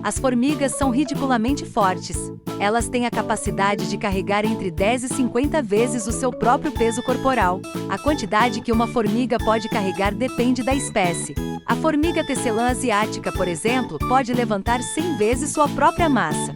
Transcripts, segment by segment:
As formigas são ridiculamente fortes. Elas têm a capacidade de carregar entre 10 e 50 vezes o seu próprio peso corporal. A quantidade que uma formiga pode carregar depende da espécie. A formiga tecelã asiática, por exemplo, pode levantar 100 vezes sua própria massa.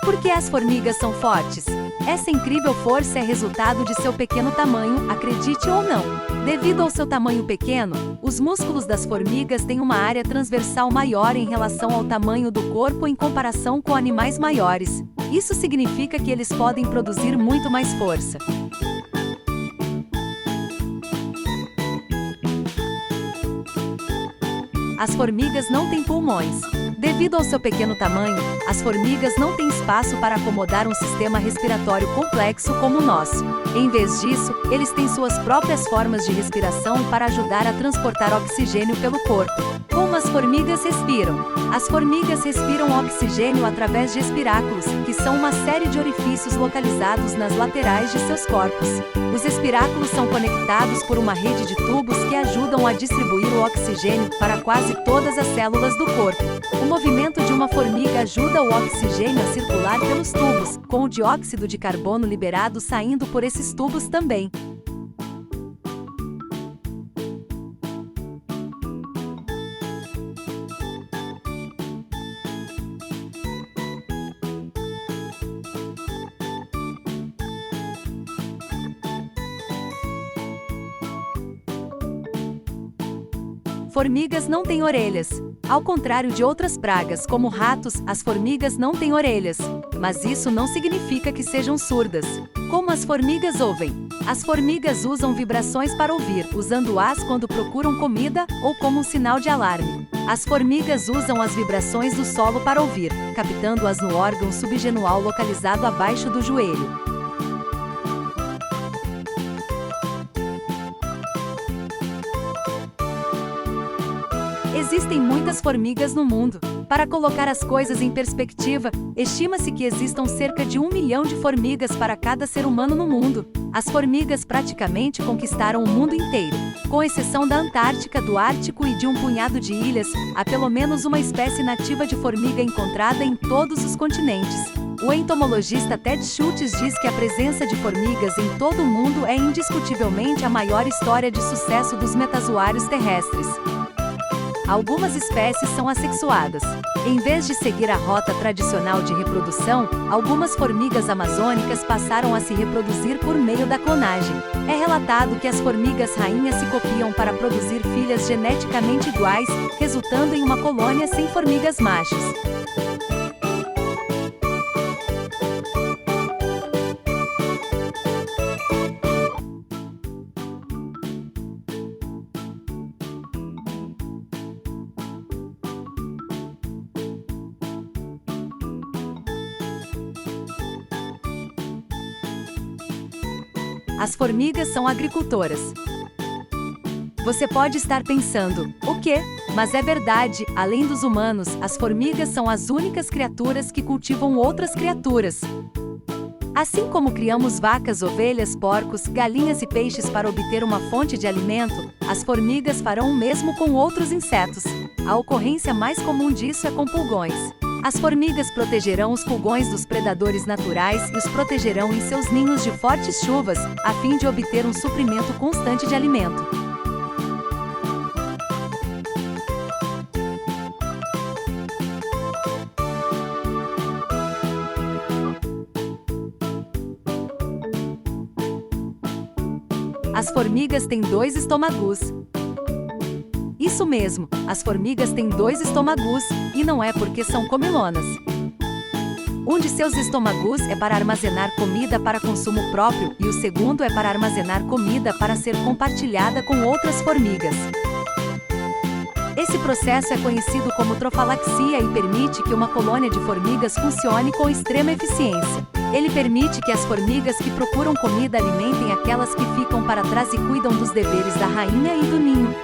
Por que as formigas são fortes? Essa incrível força é resultado de seu pequeno tamanho, acredite ou não. Devido ao seu tamanho pequeno, os músculos das formigas têm uma área transversal maior em relação ao tamanho do corpo em comparação com animais maiores. Isso significa que eles podem produzir muito mais força. As formigas não têm pulmões. Devido ao seu pequeno tamanho, as formigas não têm espaço para acomodar um sistema respiratório complexo como o nosso. Em vez disso, eles têm suas próprias formas de respiração para ajudar a transportar oxigênio pelo corpo. Como as formigas respiram? As formigas respiram oxigênio através de espiráculos, que são uma série de orifícios localizados nas laterais de seus corpos. Os espiráculos são conectados por uma rede de tubos que ajudam a distribuir o oxigênio para quase todas as células do corpo. O movimento de uma formiga ajuda o oxigênio a circular pelos tubos, com o dióxido de carbono liberado saindo por esses tubos também. Formigas não têm orelhas. Ao contrário de outras pragas como ratos, as formigas não têm orelhas. Mas isso não significa que sejam surdas. Como as formigas ouvem? As formigas usam vibrações para ouvir, usando-as quando procuram comida ou como um sinal de alarme. As formigas usam as vibrações do solo para ouvir, captando-as no órgão subgenual localizado abaixo do joelho. Existem muitas formigas no mundo. Para colocar as coisas em perspectiva, estima-se que existam cerca de 1 milhão de formigas para cada ser humano no mundo. As formigas praticamente conquistaram o mundo inteiro. Com exceção da Antártica, do Ártico e de um punhado de ilhas, há pelo menos uma espécie nativa de formiga encontrada em todos os continentes. O entomologista Ted Schultz diz que a presença de formigas em todo o mundo é indiscutivelmente a maior história de sucesso dos metazoários terrestres. Algumas espécies são assexuadas. Em vez de seguir a rota tradicional de reprodução, algumas formigas amazônicas passaram a se reproduzir por meio da clonagem. É relatado que as formigas rainhas se copiam para produzir filhas geneticamente iguais, resultando em uma colônia sem formigas machos. As formigas são agricultoras. Você pode estar pensando, o quê? Mas é verdade, além dos humanos, as formigas são as únicas criaturas que cultivam outras criaturas. Assim como criamos vacas, ovelhas, porcos, galinhas e peixes para obter uma fonte de alimento, as formigas farão o mesmo com outros insetos. A ocorrência mais comum disso é com pulgões. As formigas protegerão os pulgões dos predadores naturais e os protegerão em seus ninhos de fortes chuvas, a fim de obter um suprimento constante de alimento. As formigas têm 2 estômagos. Isso mesmo, as formigas têm 2 estômagos, e não é porque são comilonas. Um de seus estômagos é para armazenar comida para consumo próprio, e o segundo é para armazenar comida para ser compartilhada com outras formigas. Esse processo é conhecido como trofalaxia e permite que uma colônia de formigas funcione com extrema eficiência. Ele permite que as formigas que procuram comida alimentem aquelas que ficam para trás e cuidam dos deveres da rainha e do ninho.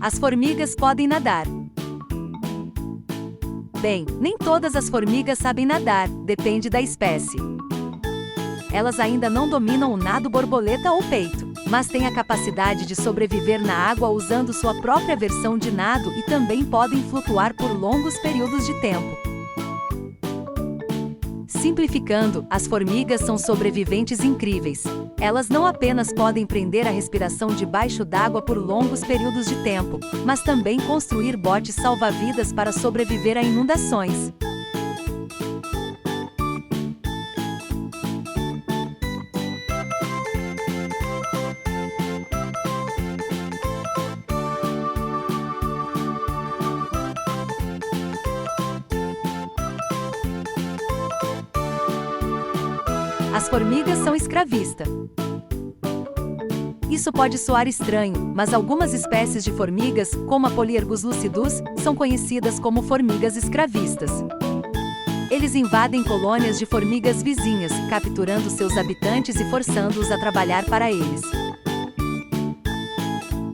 As formigas podem nadar. Bem, nem todas as formigas sabem nadar, depende da espécie. Elas ainda não dominam o nado borboleta ou peito, mas têm a capacidade de sobreviver na água usando sua própria versão de nado e também podem flutuar por longos períodos de tempo. Simplificando, as formigas são sobreviventes incríveis. Elas não apenas podem prender a respiração debaixo d'água por longos períodos de tempo, mas também construir botes salva-vidas para sobreviver a inundações. As formigas são escravistas. Isso pode soar estranho, mas algumas espécies de formigas, como a Polyergus lucidus, são conhecidas como formigas escravistas. Eles invadem colônias de formigas vizinhas, capturando seus habitantes e forçando-os a trabalhar para eles.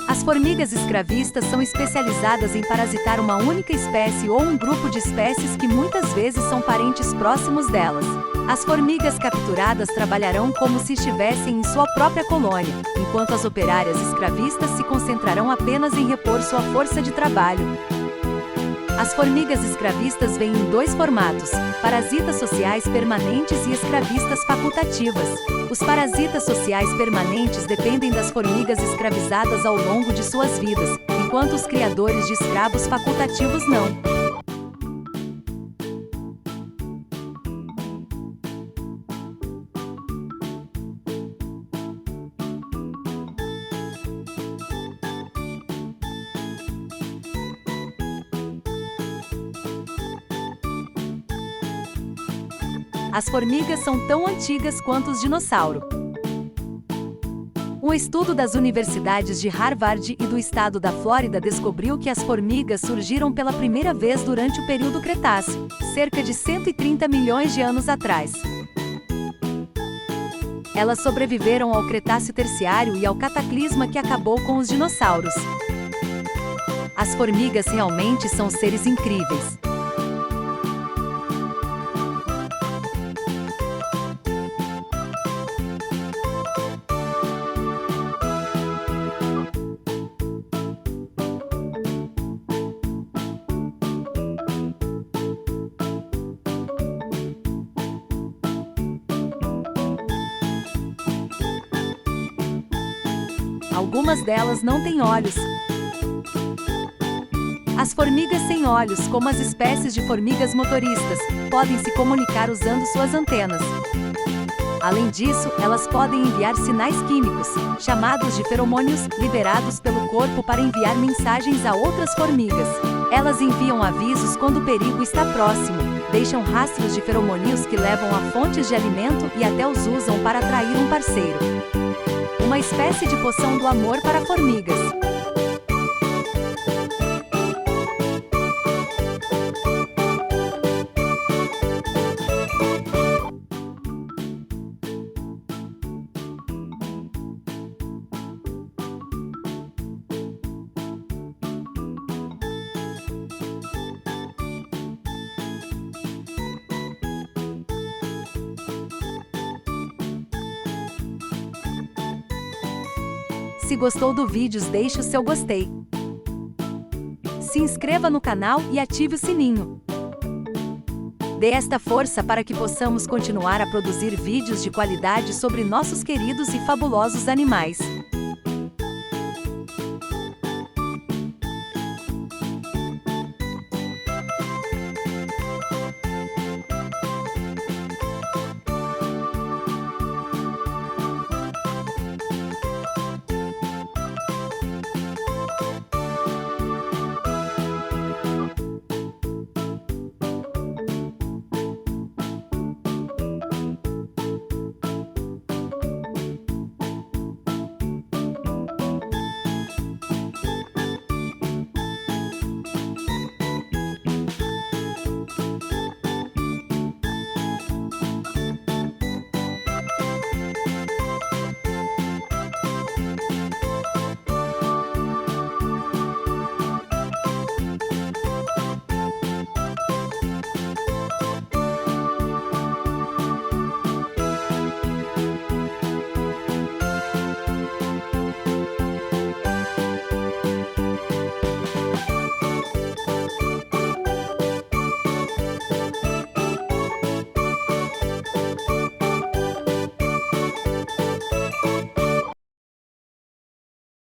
As formigas escravistas são especializadas em parasitar uma única espécie ou um grupo de espécies que muitas vezes são parentes próximos delas. As formigas capturadas trabalharão como se estivessem em sua própria colônia, enquanto as operárias escravistas se concentrarão apenas em repor sua força de trabalho. As formigas escravistas vêm em dois formatos: parasitas sociais permanentes e escravistas facultativas. Os parasitas sociais permanentes dependem das formigas escravizadas ao longo de suas vidas, enquanto os criadores de escravos facultativos não. As formigas são tão antigas quanto os dinossauros. Um estudo das universidades de Harvard e do estado da Flórida descobriu que as formigas surgiram pela primeira vez durante o período Cretáceo, cerca de 130 milhões de anos atrás. Elas sobreviveram ao Cretáceo Terciário e ao cataclisma que acabou com os dinossauros. As formigas realmente são seres incríveis. Algumas delas não têm olhos. As formigas sem olhos, como as espécies de formigas motoristas, podem se comunicar usando suas antenas. Além disso, elas podem enviar sinais químicos, chamados de feromônios, liberados pelo corpo para enviar mensagens a outras formigas. Elas enviam avisos quando o perigo está próximo, deixam rastros de feromônios que levam a fontes de alimento e até os usam para atrair um parceiro. Uma espécie de poção do amor para formigas. Se gostou do vídeo, deixe o seu gostei. Se inscreva no canal e ative o sininho. Dê esta força para que possamos continuar a produzir vídeos de qualidade sobre nossos queridos e fabulosos animais.